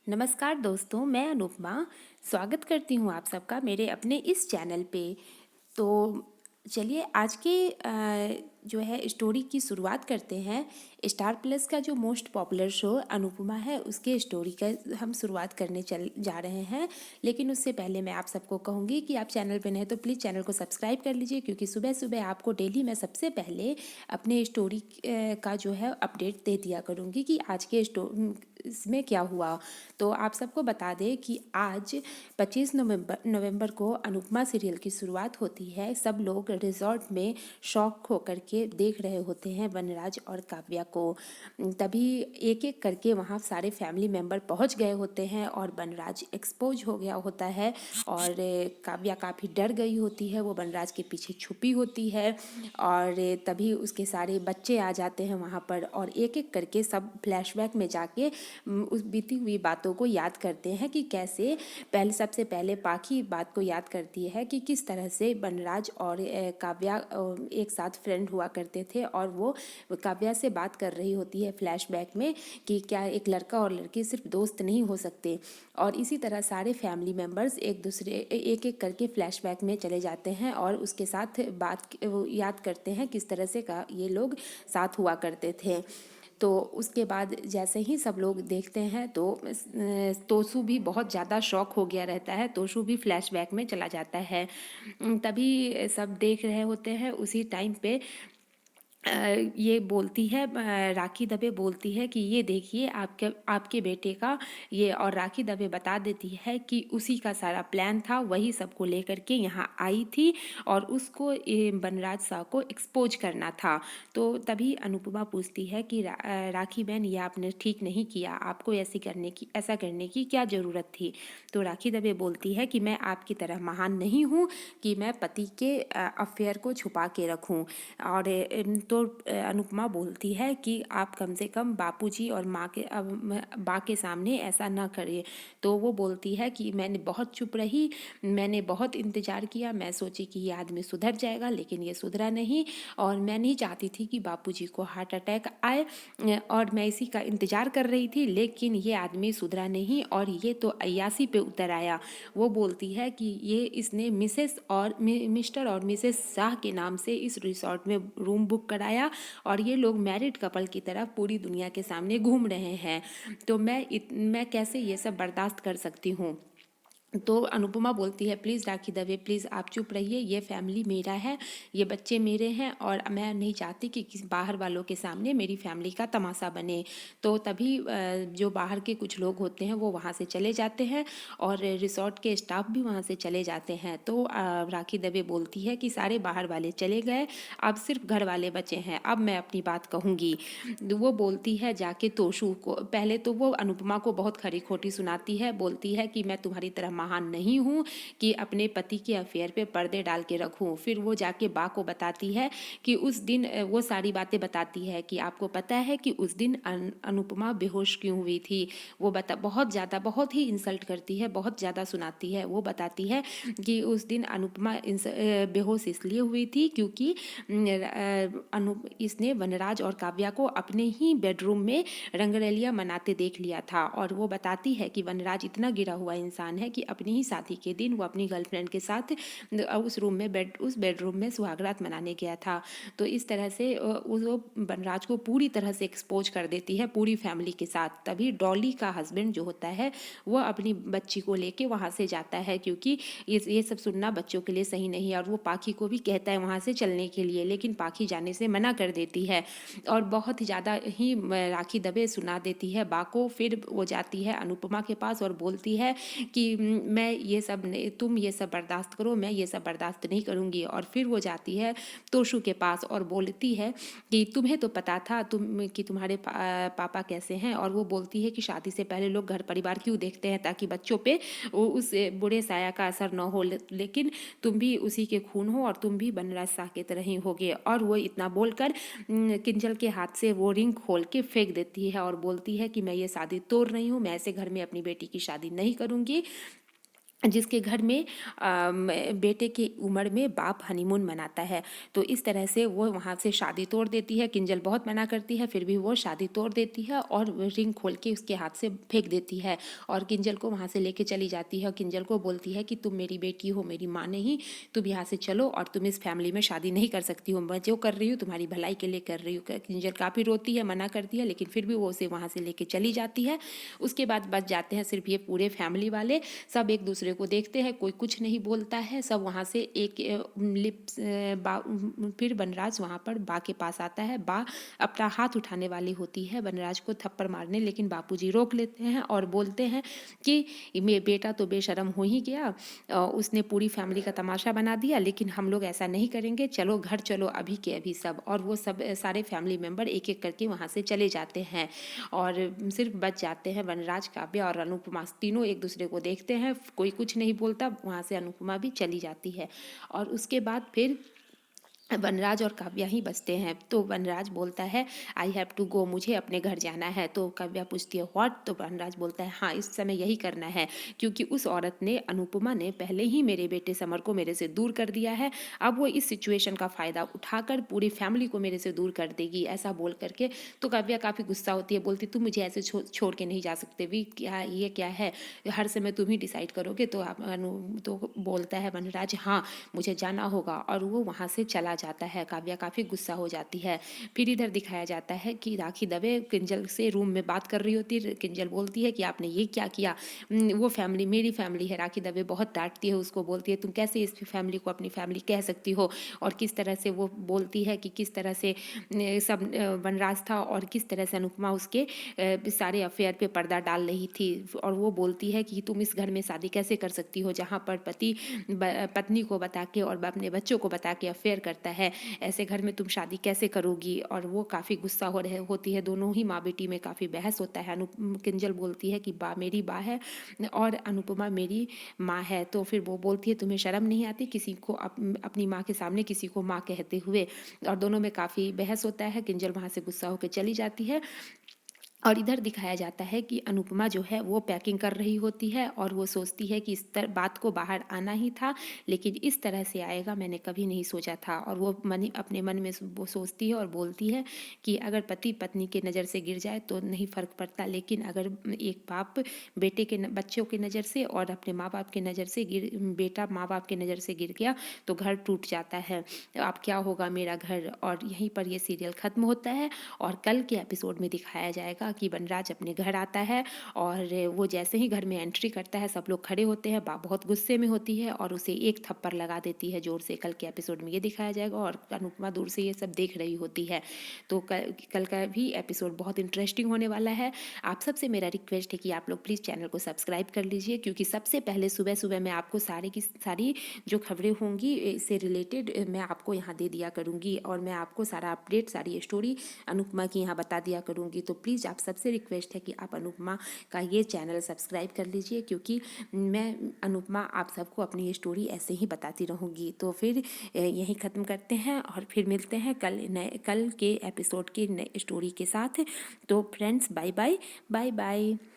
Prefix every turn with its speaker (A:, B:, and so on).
A: नमस्कार दोस्तों, मैं अनुपमा स्वागत करती हूँ आप सबका मेरे अपने इस चैनल पे। तो चलिए आज के जो है स्टोरी की शुरुआत करते हैं। स्टार प्लस का जो मोस्ट पॉपुलर शो अनुपमा है उसके स्टोरी का हम शुरुआत करने चल जा रहे हैं। लेकिन उससे पहले मैं आप सबको कहूँगी कि आप चैनल पे नए तो प्लीज़ चैनल को सब्सक्राइब कर लीजिए, क्योंकि सुबह सुबह आपको डेली मैं सबसे पहले अपने स्टोरी का जो है अपडेट दे दिया करूँगी कि आज के इसमें क्या हुआ। तो आप सबको बता दें कि आज 25 नवंबर को अनुपमा सीरियल की शुरुआत होती है। सब लोग रिजॉर्ट में शौक होकर के देख रहे होते हैं वनराज और काव्या को। तभी एक एक करके वहाँ सारे फैमिली मेंबर पहुँच गए होते हैं और वनराज एक्सपोज हो गया होता है। और काव्या काफ़ी डर गई होती है, वो वनराज के पीछे छुपी होती है। और तभी उसके सारे बच्चे आ जाते हैं वहाँ पर और एक एक करके सब फ्लैशबैक में जाके उस बीती हुई बातों को याद करते हैं कि कैसे पहले सबसे पहले पाखी बात को याद करती है कि किस तरह से वनराज और काव्या एक साथ फ्रेंड हुआ करते थे। और वो काव्या से बात कर रही होती है फ्लैशबैक में कि क्या एक लड़का और लड़की सिर्फ दोस्त नहीं हो सकते। और इसी तरह सारे फैमिली मेम्बर्स एक दूसरे एक एक करके फ्लैशबैक में चले जाते हैं और उसके साथ बात याद करते हैं किस तरह से का ये लोग साथ हुआ करते थे। तो उसके बाद जैसे ही सब लोग देखते हैं तो तोसू भी बहुत ज़्यादा शॉक हो गया रहता है। तोसू भी फ्लैशबैक में चला जाता है। तभी सब देख रहे होते हैं उसी टाइम पे ये बोलती है, राखी दबे बोलती है कि ये देखिए आपके आपके बेटे का ये। और राखी दबे बता देती है कि उसी का सारा प्लान था, वही सबको लेकर के यहाँ आई थी और उसको बनराज साह को एक्सपोज करना था। तो तभी अनुपमा पूछती है कि राखी बहन ये आपने ठीक नहीं किया, आपको ऐसा करने की क्या ज़रूरत थी। तो राखी दबे बोलती है कि मैं आपकी तरह महान नहीं हूँ कि मैं पति के अफेयर को छुपा के रखूँ। और तो अनुपमा बोलती है कि आप कम से कम बापूजी और माँ के बा के सामने ऐसा ना करिए। तो वो बोलती है कि मैंने बहुत चुप रही, मैंने बहुत इंतज़ार किया, मैं सोची कि ये आदमी सुधर जाएगा लेकिन ये सुधरा नहीं। और मैं नहीं चाहती थी कि बापूजी को हार्ट अटैक आए और मैं इसी का इंतज़ार कर रही थी, लेकिन ये आदमी सुधरा नहीं और ये तो अय्यासी पे उतर आया। वो बोलती है कि ये इसने मिसेस और मिस्टर और मिसेस शाह के नाम से इस रिसोर्ट में रूम बुक कराया और ये लोग मैरिड कपल की तरह पूरी दुनिया के सामने घूम रहे हैं। तो मैं कैसे ये सब बर्दाश्त कर सकती हूँ। तो अनुपमा बोलती है प्लीज़ राखी दवे प्लीज़ आप चुप रहिए, ये फैमिली मेरा है, ये बच्चे मेरे हैं और मैं नहीं चाहती कि किसी बाहर वालों के सामने मेरी फैमिली का तमाशा बने। तो तभी जो बाहर के कुछ लोग होते हैं वो वहाँ से चले जाते हैं और रिसोर्ट के स्टाफ भी वहाँ से चले जाते हैं। तो राखी दवे बोलती है कि सारे बाहर वाले चले गए, अब सिर्फ घर वाले बचे हैं, अब मैं अपनी बात कहूँगी। वो बोलती है जाके तोशु को, पहले तो वो अनुपमा को बहुत खरी खोटी सुनाती है, बोलती है कि मैं तुम्हारी तरह महान नहीं हूँ कि अपने पति के अफेयर पे पर्दे डाल के रखूँ। फिर वो जाके बा को बताती है कि उस दिन वो सारी बातें बताती है कि आपको पता है कि उस दिन अनुपमा बेहोश क्यों हुई थी। वो बहुत ज़्यादा बहुत ही इंसल्ट करती है, बहुत ज़्यादा सुनाती है। वो बताती है कि उस दिन अनुपमा बेहोश इसलिए हुई थी क्योंकि इसने वनराज और काव्या को अपने ही बेडरूम में रंगरलिया मनाते देख लिया था। और वो बताती है कि वनराज इतना गिरा हुआ इंसान है कि अपनी ही शादी के दिन वो अपनी गर्लफ्रेंड के साथ उस बेडरूम में सुहागरात मनाने गया था। तो इस तरह से वो वनराज को पूरी तरह से एक्सपोज कर देती है पूरी फैमिली के साथ। तभी डॉली का हस्बैंड जो होता है वो अपनी बच्ची को लेके वहाँ से जाता है, क्योंकि ये सब सुनना बच्चों के लिए सही नहीं है। और वो पाखी को भी कहता है वहाँ से चलने के लिए, लेकिन पाखी जाने से मना कर देती है और बहुत ही ज़्यादा ही राखी दबे सुना देती है बा को। फिर वो जाती है अनुपमा के पास और बोलती है कि मैं ये सब नहीं, तुम ये सब बर्दाश्त करो, मैं ये सब बर्दाश्त नहीं करूँगी। और फिर वो जाती है तोशु के पास और बोलती है कि तुम्हें तो पता था कि तुम्हारे पापा कैसे हैं। और वो बोलती है कि शादी से पहले लोग घर परिवार क्यों देखते हैं, ताकि बच्चों पे उस बुरे साया का असर न हो, लेकिन तुम भी उसी के खून हो और तुम भी बनराज शाह की तरह ही होगे। और वो इतना बोलकर किंजल के हाथ से वो रिंग खोल के फेंक देती है और बोलती है कि मैं ये शादी तोड़ रही हूँ, मैं ऐसे घर में अपनी बेटी की शादी नहीं करूँगी। जिसके घर में बेटे की उम्र में बाप हनीमून मनाता है। तो इस तरह से वो वहाँ से शादी तोड़ देती है। किंजल बहुत मना करती है, फिर भी वो शादी तोड़ देती है और रिंग खोल के उसके हाथ से फेंक देती है और किंजल को वहाँ से लेके चली जाती है। और किंजल को बोलती है कि तुम मेरी बेटी हो, मेरी माँ नहीं, तुम यहाँ से चलो और तुम इस फैमिली में शादी नहीं कर सकती हो। मैं जो कर रही हूँ तुम्हारी भलाई के लिए कर रही हूँ। किंजल काफ़ी रोती है, मना करती है, लेकिन फिर भी वो उसे वहाँ से लेके चली जाती है। उसके बाद बच जाते हैं सिर्फ ये पूरे फैमिली वाले। सब एक दूसरे को देखते हैं, कोई कुछ नहीं बोलता है। सब वहाँ से एक लिप्स बा फिर बनराज वहाँ पर बा के पास आता है। बा अपना हाथ उठाने वाली होती है बनराज को थप्पड़ मारने, लेकिन बापूजी रोक लेते हैं और बोलते हैं कि मेरा बेटा तो बेशर्म हो ही गया, उसने पूरी फैमिली का तमाशा बना दिया, लेकिन हम लोग ऐसा नहीं करेंगे, चलो घर चलो अभी के अभी सब। और वो सब सारे फैमिली मेम्बर एक एक करके वहाँ से चले जाते हैं और सिर्फ बच जाते हैं वनराज, काव्या और अनुपमा। तीनों एक दूसरे को देखते हैं, कोई कुछ नहीं बोलता। वहाँ से अनुपमा भी चली जाती है और उसके बाद फिर वनराज और काव्या ही बचते हैं। तो वनराज बोलता है आई हैव टू गो, मुझे अपने घर जाना है। तो काव्या पूछती है व्हाट? तो वनराज बोलता है हाँ, इस समय यही करना है, क्योंकि उस औरत ने, अनुपमा ने, पहले ही मेरे बेटे समर को मेरे से दूर कर दिया है। अब वो इस सिचुएशन का फ़ायदा उठाकर पूरी फैमिली को मेरे से दूर कर देगी, ऐसा बोल करके। तो काव्या काफ़ी गुस्सा होती है, बोलती तुम मुझे ऐसे छोड़ के नहीं जा सकते भी, क्या ये क्या है, हर समय तुम ही डिसाइड करोगे। तो तो बोलता है वनराज हाँ मुझे जाना होगा, और वो वहाँ से चला जाता है। काव्या काफ़ी गुस्सा हो जाती है। फिर इधर दिखाया जाता है कि राखी दवे किंजल से रूम में बात कर रही होती है। किंजल बोलती है कि आपने ये क्या किया, वो फैमिली मेरी फैमिली है। राखी दवे बहुत डांटती है उसको, बोलती है तुम कैसे इस फैमिली को अपनी फैमिली कह सकती हो। और किस तरह से वो बोलती है कि किस तरह से सब वनराज था और किस तरह से अनुपमा उसके सारे अफेयर पे पर्दा डाल रही थी। और वो बोलती है कि तुम इस घर में शादी कैसे कर सकती हो जहाँ पर पति पत्नी को बता के और अपने बच्चों को बता के अफेयर करता है, ऐसे घर में तुम शादी कैसे करोगी। और वो काफ़ी गुस्सा होती है। दोनों ही माँ बेटी में काफ़ी बहस होता है। किंजल बोलती है कि बा मेरी बा है और अनुपमा मेरी माँ है। तो फिर वो बोलती है तुम्हें शर्म नहीं आती किसी को अपनी माँ के सामने किसी को माँ कहते हुए। और दोनों में काफ़ी बहस होता है। किंजल वहाँ से गुस्सा होकर चली जाती है। और इधर दिखाया जाता है कि अनुपमा जो है वो पैकिंग कर रही होती है और वो सोचती है कि इस बात को बाहर आना ही था, लेकिन इस तरह से आएगा मैंने कभी नहीं सोचा था। और वो अपने मन में वो सोचती है और बोलती है कि अगर पति पत्नी के नज़र से गिर जाए तो नहीं फ़र्क पड़ता, लेकिन अगर एक बाप बेटे के बच्चों के नज़र से और अपने माँ बाप के नज़र से बेटा माँ बाप के नज़र से गिर गया तो घर टूट जाता है। अब क्या होगा मेरा घर। और यहीं पर ये सीरियल ख़त्म होता है। और कल के एपिसोड में दिखाया जाएगा कि वनराज अपने घर आता है और वो जैसे ही घर में एंट्री करता है सब लोग खड़े होते हैं। बा बहुत गुस्से में होती है और उसे एक थप्पड़ लगा देती है जोर से। कल के एपिसोड में ये दिखाया जाएगा और अनुपमा दूर से ये सब देख रही होती है। तो कल का भी एपिसोड बहुत इंटरेस्टिंग होने वाला है। आप सबसे मेरा रिक्वेस्ट है कि आप लोग प्लीज़ चैनल को सब्सक्राइब कर लीजिए, क्योंकि सबसे पहले सुबह सुबह मैं आपको सारी की सारी जो खबरें होंगी इससे रिलेटेड मैं आपको यहाँ दे दिया करूँगी और मैं आपको सारा अपडेट, सारी स्टोरी अनुपमा की यहाँ बता दिया करूँगी। तो प्लीज़ आप सबसे रिक्वेस्ट है कि आप अनुपमा का ये चैनल सब्सक्राइब कर लीजिए, क्योंकि मैं अनुपमा आप सबको अपनी स्टोरी ऐसे ही बताती रहूँगी। तो फिर यहीं ख़त्म करते हैं और फिर मिलते हैं कल के एपिसोड के नए स्टोरी के साथ। तो friends bye bye bye bye.